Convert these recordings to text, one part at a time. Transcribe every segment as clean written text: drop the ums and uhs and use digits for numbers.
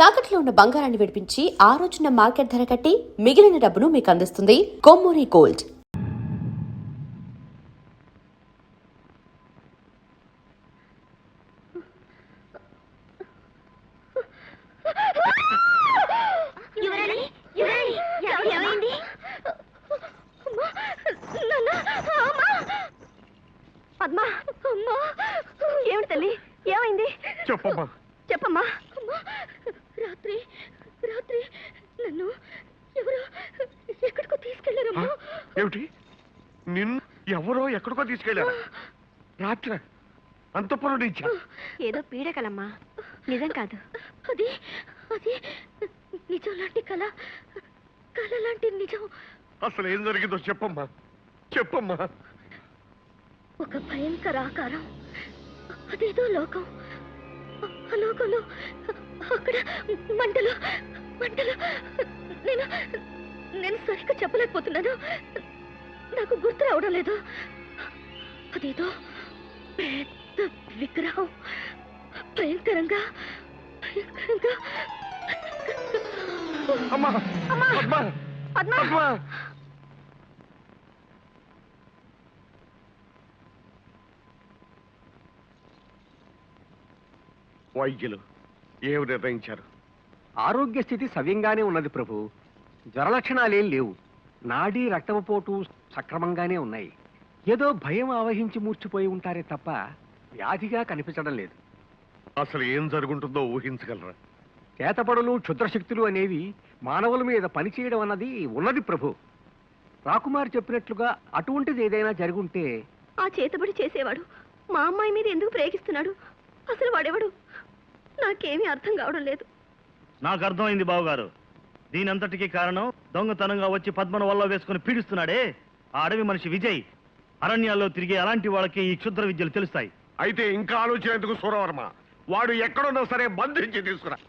తాకట్లో ఉన్న బంగారాన్ని విడిపించి ఆ రోజున మార్కెట్ ధర కట్టి మిగిలిన డబ్బును మీకు అందిస్తుంది కొమ్మూరి గోల్డ్. పద్మా, ఏమిటి తల్లి, ఏమైంది? చెప్పమ్మా. చెప్పమ్మా. రాత్రి రాత్రి నన్ను ఎవరో ఎక్కడికో తీసుకెళ్లారమ్మా. ఏమిటి? నిన్ను ఎవరో ఎక్కడికో తీసుకెళ్లారా? రాత్రి అంతపురం నుంచా? ఏదో పీడకలమ్మా, నిజం కాదు. అది అది నిజం లాంటి కళ, కళ లాంటి నిజం. అసలు ఏం జరిగిందో చెప్పమ్మా, చెప్పమ్మా. ఒక భయంకర ఆకారం, అదేదో లోకం. ఆ లోకంలో అక్కడ మంటలు మంటలు. నేను నేను సరిగ్గా చెప్పలేకపోతున్నాను, నాకు గుర్తు రావడం లేదు. అదేదో పెద్ద విగ్రహం, భయంకరంగా భయంకరంగా. అమ్మా, అమ్మా, పద్మా, పద్మా. పద్మా. వైద్యులు ఏమి నిర్ణయించారు? ఆరోగ్య స్థితి సవ్యంగానే ఉన్నది ప్రభు. జ్వర లక్షణాలేం లేవు. నాడీ రక్తపోటు సక్రమంగానే ఉన్నాయి. ఏదో భయం ఆవహించి మూర్చిపోయి ఉంటారే తప్ప వ్యాధిగా కనిపించడం లేదు. అసలు ఏం జరుగుంటుందో ఊహించగలరా? చేతపడులు క్షుద్రశక్తులు అనేవి మానవుల మీద పనిచేయడం అన్నది ఉన్నది ప్రభు. రాకుమారి చెప్పినట్లుగా అటువంటిది ఏదైనా జరుగుంటే. ఆ చేతబడి చేసేవాడు మా అమ్మాయి మీద ఎందుకు ప్రేగిస్తున్నాడు? అసలు వాడెవడు? నాకేమీ అర్థం కావడం లేదు. నాకు అర్థమైంది బావగారు. దీనంతటికీ కారణం దొంగతనంగా వచ్చి పద్మను వల్ల వేసుకుని పీడిస్తున్నాడే ఆ అడవి మనిషి విజయ్. అరణ్యాల్లో తిరిగే అలాంటి వాళ్ళకి ఈ క్షుద్ర విద్యలు తెలుస్తాయి. అయితే ఇంకా ఆలోచన ఎందుకు సూరవర్మ? వాడు ఎక్కడున్నా సరే బంధించి తీసుకురా.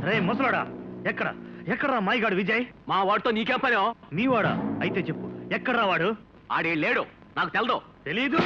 రే ముసలాడా, ఎక్కడ ఎక్కడ్రా మాయగాడు విజయ్? మా వాడితో నీకే పని? మీవాడా? అయితే చెప్పు, ఎక్కడ్రా వాడు? ఆడే లేడు, నాకు తెలదు. తెలీదు?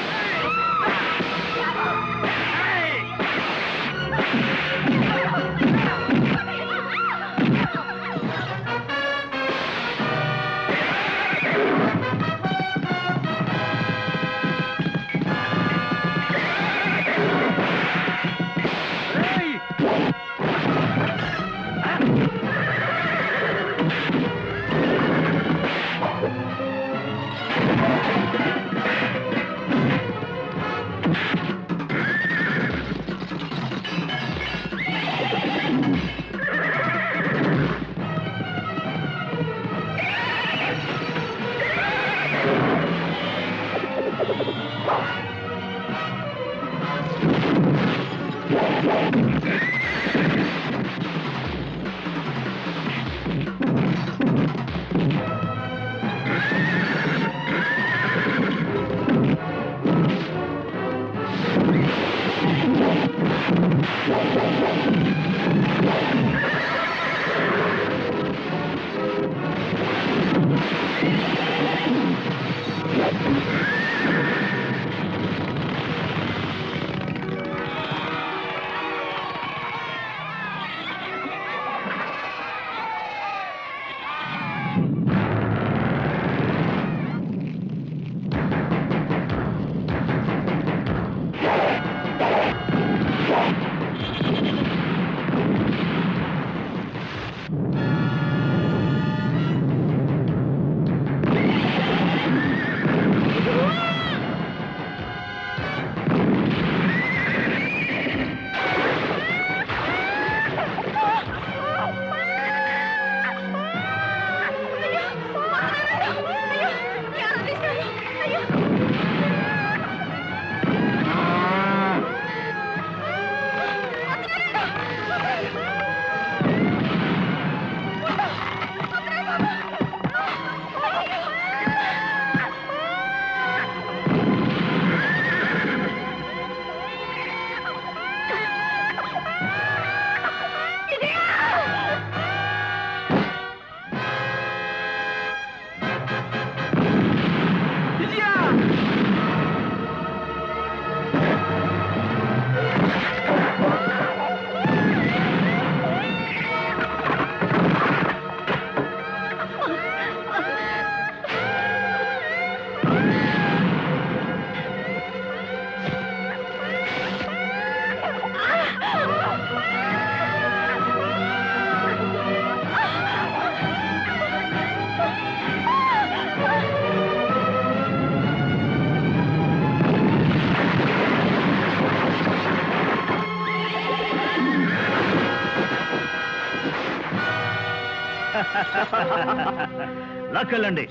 లాక్కెళ్ళండి.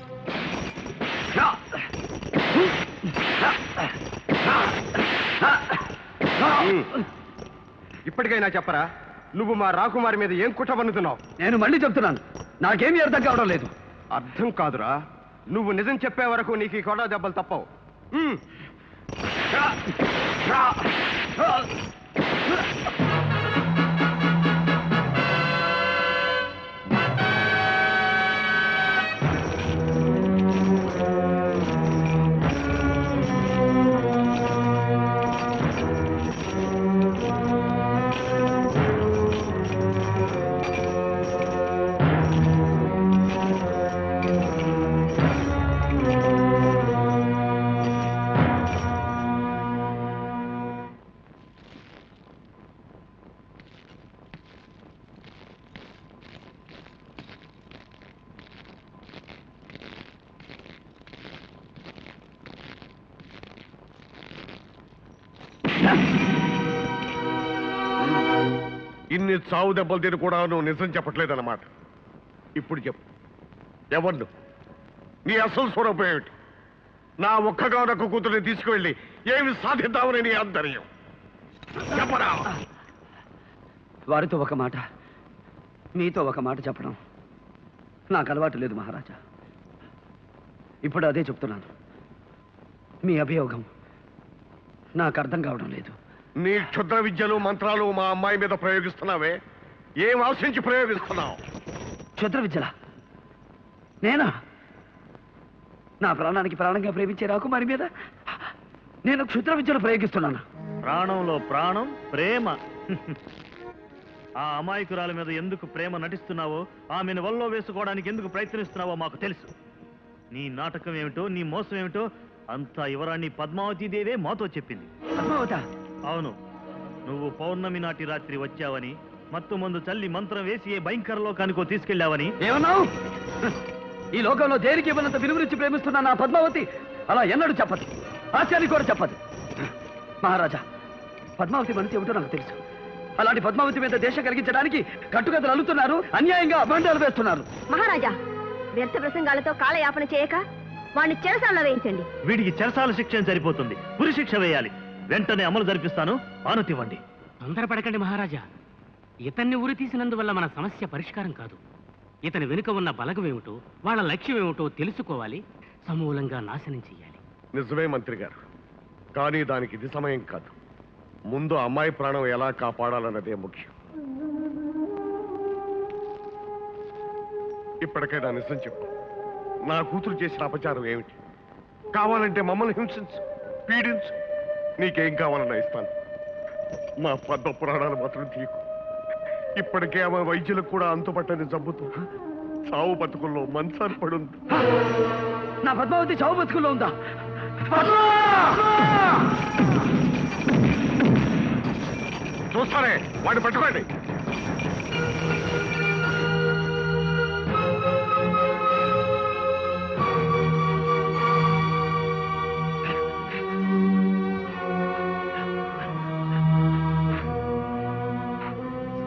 ఇప్పటికైనా చెప్పరా, నువ్వు మా రాకుమారి మీద ఏం కుట్ర పన్నుతున్నావు? నేను మళ్ళీ చెప్తున్నాను, నాకేమీ అర్థం కావడం లేదు. అర్థం కాదురా, నువ్వు నిజం చెప్పే వరకు నీకు ఈ కొడ దెబ్బలు తప్పవు. ఇన్ని చావు దెబ్బలు తిని కూడా నువ్వు నిజం చెప్పట్లేదన్నమాట. ఇప్పుడు చెప్పు, ఎవరు నీ అసలు స్వరూపం ఏమిటి? నా ఒక్కగానొక్క కూతురిని తీసుకువెళ్ళి ఏమి సాధిద్దామని నీ ఆంతర్యం చెప్పరా? వారితో ఒక మాట, మీతో ఒక మాట చెప్పడం నాకు అలవాటు లేదు మహారాజా. ఇప్పుడు అదే చెప్తున్నాను. మీ అభియోగం నాకు అర్థం కావడం లేదు. నీ క్షుద్ర విద్యలు మంత్రాలు మా అమ్మాయి మీద ప్రయోగిస్తున్నావే, ఏం ఆశించి ప్రయోగిస్తున్నావు? క్షుద్ర విద్యలా? నేనా? నా ప్రాణానికి ప్రాణంగా ప్రేమించే రాకుమారి మీద నేను క్షుద్ర విద్యలు ప్రయోగిస్తున్నాను? ప్రాణంలో ప్రాణం ప్రేమ. ఆ అమాయకురాల మీద ఎందుకు ప్రేమ నటిస్తున్నావో, ఆమెను వల్లో వేసుకోవడానికి ఎందుకు ప్రయత్నిస్తున్నావో మాకు తెలుసు. నీ నాటకం ఏమిటో, నీ మోసం ఏమిటో అంతా యువరాణి పద్మావతీదేవే మాతో చెప్పింది. పద్మావత? అవును, నువ్వు పౌర్ణమి నాటి రాత్రి వచ్చావని, మత్తు మందు చల్లి మంత్రం వేసి ఏ భయంకర లోకానికో తీసుకెళ్లావని. ఏమన్నావు? ఈ లోకంలో దేనికి ఇవ్వనంత విలువరించి ప్రేమిస్తున్నా నా పద్మావతి అలా ఎన్నడూ చెప్పదు, ఆశ్చర్యానికి కూడా చెప్పదు. మహారాజా, పద్మావతి మనసు ఏమిటో నాకు తెలుసు. అలాంటి పద్మావతి మీద దేశం కలిగించడానికి కట్టుకథలు అల్లుతున్నారు, అన్యాయంగా అభండాలు వేస్తున్నారు. మహారాజా, వ్యర్థ ప్రసంగాలతో కాలయాపన చేయక వాడిని చెరసాలలో వేయించండి. వీడికి చెరసాల శిక్ష సరిపోతుంది, ఉరి శిక్ష వేయాలి. వెంటనే అమలు జరిపిస్తాను, ఆనతివ్వండి. తొందరపడకండి మహారాజా. ఇతన్ని ఉరి తీసినందువల్ల మన సమస్య పరిష్కారం కాదు. ఇతని వెనుక ఉన్న బలగమేమిటో, వాళ్ళ లక్ష్యం ఏమిటో తెలుసుకోవాలి, సమూలంగా నాశనం చెయ్యాలి. నిజమే మంత్రి గారు, కానీ దానికి ఇది సమయం కాదు. ముందు అమ్మాయి ప్రాణం ఎలా కాపాడాలన్నదే ముఖ్యం. ఇప్పటికైనా నిజం చెప్పు, నా కూతురు చేసిన అపచారం ఏమిటి? కావాలంటే మమ్మల్ని హింసించు, పీడించు, నీకేం కావాలన్నా ఇస్తాను. మా పద్మ పురాణాలు మాత్రం తీయకు. ఇప్పటికే ఆమె వైద్యులకు కూడా అంతుపట్టని జబ్బుతో చావు బతుకుల్లో మంచాన్ని పడుంది. నా పద్మావతి చావు బతుకుల్లో ఉందా? చూస్తారే, వాడిని పట్టుకోండి.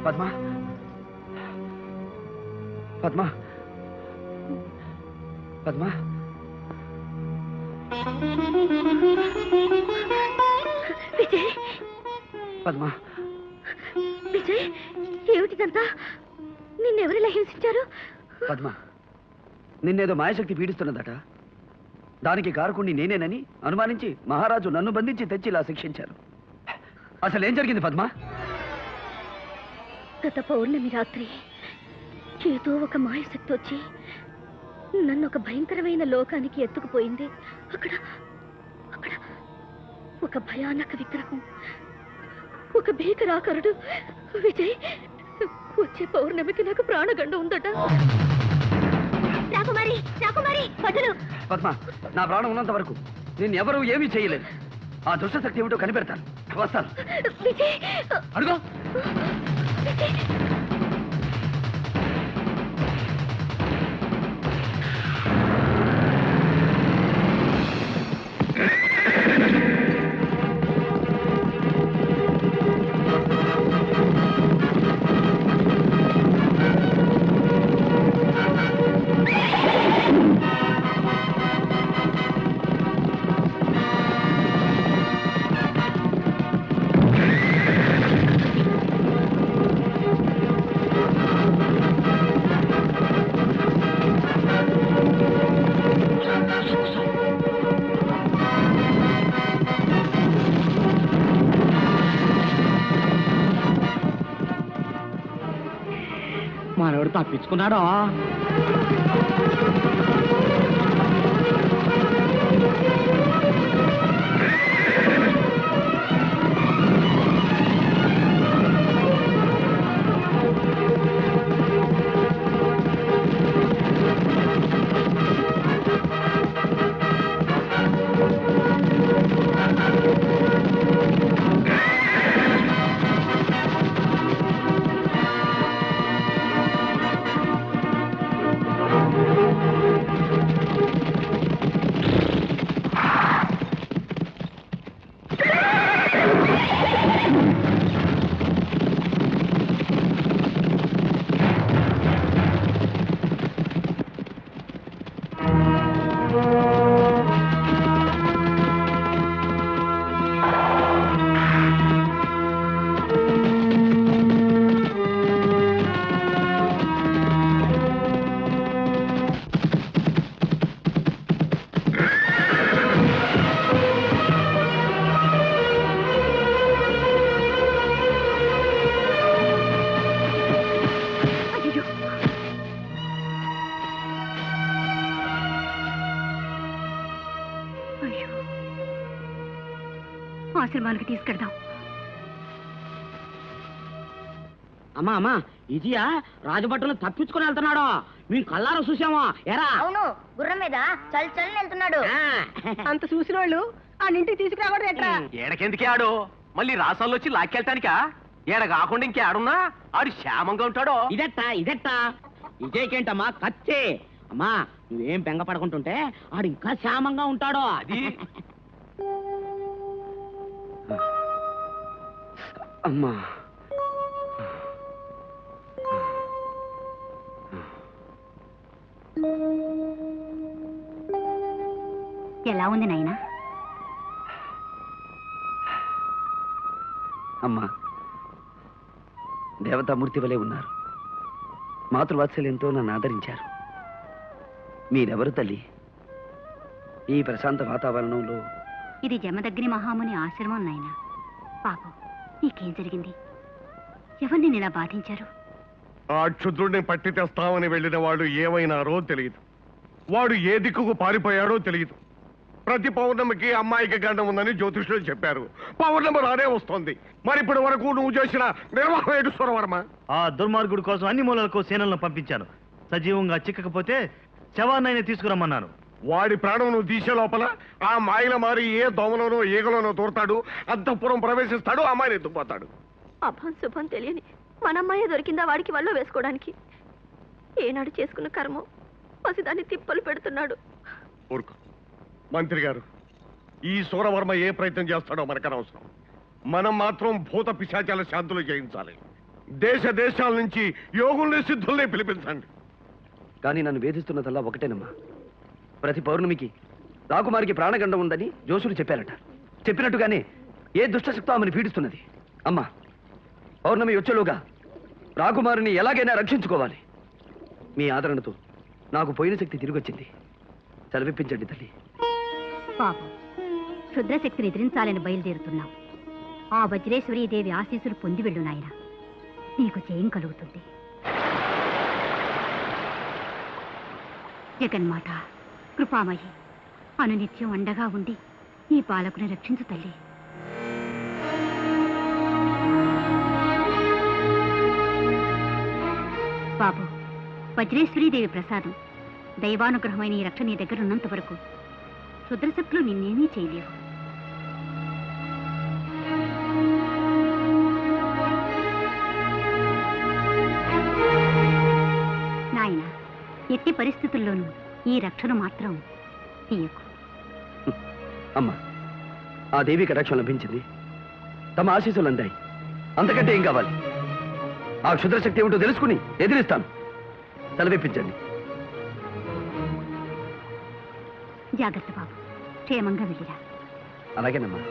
పద్మా, పద్మా, పద్మా. విజయ్, పద్మా, విజయ్, ఏమిటిదంతా? నిన్నెవరిలా హింసించారు? పద్మా, నిన్నేదో మాయశక్తి పీడిస్తున్నదట. దానికి కారకుణ్ణి నేనేనని అనుమానించి మహారాజు నన్ను బంధించి తెచ్చి ఇలా శిక్షించారు. అసలు ఏం జరిగింది పద్మా? గత పౌర్ణమి రాత్రి ఏదో ఒక మాయశక్తి వచ్చి నన్ను ఒక భయంకరమైన లోకానికి ఎత్తుకుపోయింది. ఒక భయానక విగ్రహం, ఒక భీకరాకరుడు. విజయ్, వచ్చే పౌర్ణమికి నాకు ప్రాణగండం ఉందట. రాకుమారి, రాకుమారి, వదలు. పద్మ, నా ప్రాణం ఉన్నంత వరకు నేను ఎవరూ ఏమీ చేయలేదు. ఆ దుష్టశక్తి ఏమిటో కనిపెడతాను. వస్తాను. విజయ్, అడుగు. విజయ్. మనోడు తప్పించుకున్నాడా? ఆశ్రమానికి తీసుకెళ్దాం. అమ్మా అమ్మా, ఇదియా రాజభట్టులు తప్పించుకుని వెళ్తున్నాడు. మేము కళ్ళారా చూసామా? ఎరా అవును, గుర్రం మీద చల్ చల్ వెళ్తున్నాడు. అంత చూసిన వాళ్ళు ఆ ఇంటికి తీసుకురావడం ఎట్లా? ఏడకెందుకే ఆడు? మళ్ళీ రాసాల్లో వచ్చి లాక్కెళ్తానికా? ఏడ కాకుండా ఇంకే ఆడున్నా ఆడు క్షేమంగా ఉంటాడో. ఇదెట్టా ఇదేకేంటమ్మా కచ్చే. అమ్మా నువ్వేం బెంగ పడుకుంటుంటే ఆడు ఇంకా క్షేమంగా ఉంటాడో. అది అమ్మా, ఎలా ఉంది నాయనా? అమ్మా, దేవతామూర్తి వలె ఉన్నారు. మాతృవాత్సల్యంతో నన్ను ఆదరించారు. మీరెవరు తల్లి? ఈ ప్రశాంత వాతావరణంలో ఇది జమదగ్ని మహాముని ఆశ్రమం నాయనా. పాపం, నీకేం జరిగింది? ఎవరిని ఇలా బాధించారు? ఆ క్షుద్రుడిని పట్టి తెస్తామని వెళ్ళిన వాడు ఏమైనారో తెలియదు. వాడు ఏ దిక్కుకు పారిపోయాడో తెలియదు. ప్రతి పౌర్ణమికి అమ్మాయికి గండం ఉందని జ్యోతిష్యులు చెప్పారు. పౌర్ణమి రానే వస్తోంది. మరి ఇప్పటి వరకు నువ్వు చేసిన నిర్వాహం ఏంటి సురవర్మ? ఆ దుర్మార్గుడి కోసం అన్ని మూలలకు సేనలను పంపించాను. సజీవంగా చిక్కకపోతే శవాన్నైనా తీసుకురమ్మన్నాను. వాడి ప్రాణం నువ్వు తీసే లోపల ఆ మాయల మారి ఏ దోమలోనో ఈగలోనో దూరతాడు, అంతఃపురం ప్రవేశిస్తాడు, అమ్మాయిని ఎత్తుకుపోతాడు. అభం శుభం తెలియని మనమ్మాయే దొరికిందా వాడికి వల్ల వేసుకోవడానికి? ఏనాడు చేసుకున్న కర్మం పసిదాన్ని తిప్పలు పెడుతున్నాడు. ఊరుకో మంత్రి గారు, ఈ సూరవర్మ ఏ ప్రయత్నం చేస్తాడో మనకనవసరం. మనం మాత్రం భూత పిశాచాల శాంతులు చేయించాలి. దేశ దేశాల నుంచి యోగుల్ని సిద్ధుల్ని పిలిపించండి. కానీ నన్ను వేధిస్తున్నదల్లా ఒకటేనమ్మా. ప్రతి పౌర్ణమికి రాకుమారికి ప్రాణగండం ఉందని జోసులు చెప్పారట. చెప్పినట్టుగానే ఏ దుష్టశక్తో ఆమెను పీడిస్తున్నది. అమ్మా, పౌర్ణమి వచ్చేలోగా రాకుమారిని ఎలాగైనా రక్షించుకోవాలి. మీ ఆదరణతో నాకు పోయిన శక్తి తిరిగి వచ్చింది. సెలవిప్పించండి తల్లి. పాపం, క్షుద్రశక్తిని ఎదిరించాలని బయలుదేరుతున్నాం. ఆ వజ్రేశ్వరీదేవి ఆశీస్సులు పొంది వెళ్ళు నాయన, నీకు జయం కలుగుతుంది. జగన్మాత కృపామయి అనునిత్యం అండగా ఉండి ఈ బాలకుని రక్షించు తల్లి. బాబు, వజ్రేశ్వరీదేవి ప్రసాదం దైవానుగ్రహమైన ఈ రక్ష నీ దగ్గర ఉన్నంత వరకు రుద్రశక్తులు నిన్నేమీ చేయలేవు. నాయన, ఎట్టి పరిస్థితుల్లోనూ ఈ రక్షను మాత్రం తీయకు. అమ్మా, ఆ దేవి కటాక్షం లభించింది, తమ ఆశీస్సులు అందాయి. అంతకంటే ఏం కావాలి? ఆ క్షుద్రశక్తి ఏమిటో తెలుసుకుని ఎదిరిస్తాను. సెలవిప్పించండి. జాగ్రత్త బాబు, క్షేమంగా వెళ్ళిరా. అలాగేనమ్మా.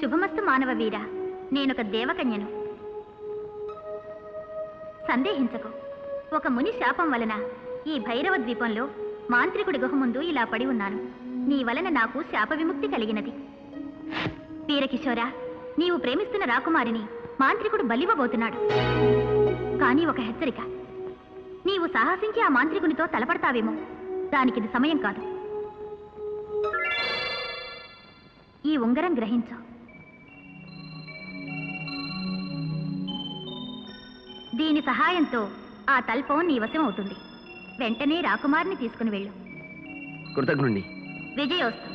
శుభమస్తు మానవ వీర, నేనొక దేవకన్యను. సందేహించకు, ఒక ముని శాపం వలన ఈ భైరవ ద్వీపంలో మాంత్రికుడి గుహ ముందు ఇలా పడి ఉన్నాను. నీ వలన నాకు శాప విముక్తి కలిగినది. వీరకిశోరా, నీవు ప్రేమిస్తున్న రాకుమారిని మాంత్రికుడు బలివ్వబోతున్నాడు. కానీ ఒక హెచ్చరిక, నీవు సాహసించి ఆ మాంత్రికునితో తలపడతావేమో. దానికిది సమయం కాదు. ఈ ఉంగరం గ్రహించు. దీని సహాయంతో ఆ తల్పం నీ వశం అవుతుంది. వెంటనే రాకుమారిని తీసుకుని వెళ్ళు. కృతజ్ఞుణ్ణి. విజయోస్తు.